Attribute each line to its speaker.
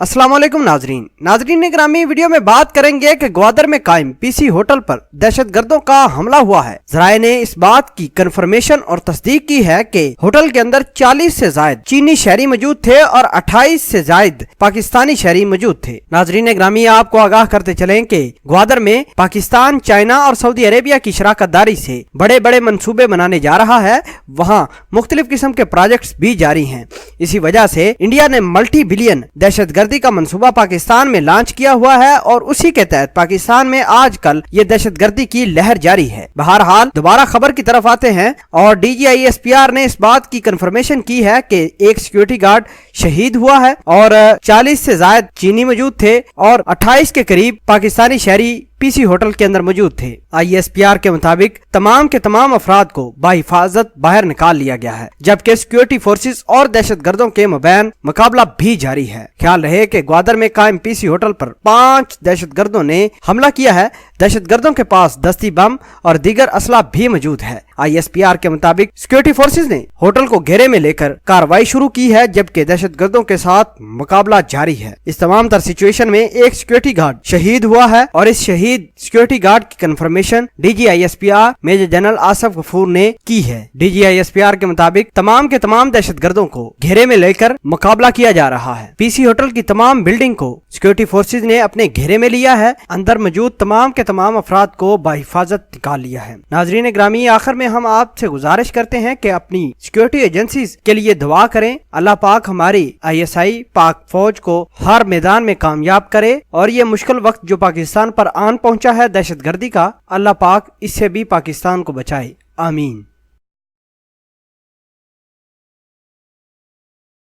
Speaker 1: अस्सलाम वालेकुम नाजरीन ग्रामी, वीडियो में बात करेंगे कि ग्वादर में कायम पीसी होटल पर दहशतगर्दों का हमला हुआ है। ज़राए ने इस बात की कंफर्मेशन और तस्दीक की है कि होटल के अंदर 40 से जायद चीनी शहरी मौजूद थे और 28 से जायद पाकिस्तानी शहरी मौजूद थे। नाजरीन ग्रामी, आपको आगाह करते चलें कि ग्वादर में पाकिस्तान, चाइना और सऊदी अरेबिया की शराकतदारी से बड़े बड़े मंसूबे बनाने जा रहा है। वहाँ मुख्तलिफ किस्म के प्रोजेक्ट्स भी जारी हैं। इसी वजह से इंडिया ने मल्टी बिलियन दहशतगर्दी का मंसूबा पाकिस्तान में लॉन्च किया हुआ है और उसी के तहत पाकिस्तान में आजकल ये दहशतगर्दी की लहर जारी है। बहरहाल दोबारा खबर की तरफ आते हैं और DGISPR ने इस बात की कंफर्मेशन की है कि एक सिक्योरिटी गार्ड शहीद हुआ है और 40 से ज्यादा चीनी मौजूद थे और 28 के करीब पाकिस्तानी शहरी पीसी होटल के अंदर मौजूद थे। ISPR के मुताबिक तमाम के तमाम अफराद को बाहिफाजत बाहर निकाल लिया गया है, जबकि सिक्योरिटी फोर्सेस और दहशतगर्दों के मबैन मुकाबला भी जारी है। ख्याल रहे कि ग्वादर में कायम पीसी होटल पर 5 दहशतगर्दों ने हमला किया है। दहशतगर्दों के पास दस्ती बम और दीगर असला भी मौजूद है। ISPR के मुताबिक सिक्योरिटी फोर्सेस ने होटल को घेरे में लेकर कार्रवाई शुरू की है, जबकि दहशतगर्दों के साथ मुकाबला जारी है। इस तमाम तर सिचुएशन में एक सिक्योरिटी गार्ड शहीद हुआ है और इस शहीद सिक्योरिटी गार्ड की confirmation DGISPR major general Asif Ghafoor ने की है। DGISPR के मुताबिक तमाम के तमाम दहशतगर्दों को घेरे में लेकर मुकाबला किया जा रहा है। पीसी होटल की तमाम बिल्डिंग को सिक्योरिटी फोर्सेज ने अपने घेरे में लिया है। अंदर मौजूद तमाम के तमाम अफराद को बाहिफाजत निकाल लिया है। नाजरीन ग्रामी, आखिर में हम आपसे गुजारिश करते हैं कि अपनी सिक्योरिटी एजेंसीज के लिए दुआ करें। अल्लाह पाक हमारी ISI पाक फौज को हर मैदान में कामयाब करे और ये मुश्किल वक्त जो पाकिस्तान पर आन पहुंचा है दहशतगर्दी का, अल्लाह पाक इससे भी पाकिस्तान को बचाए। आमीन।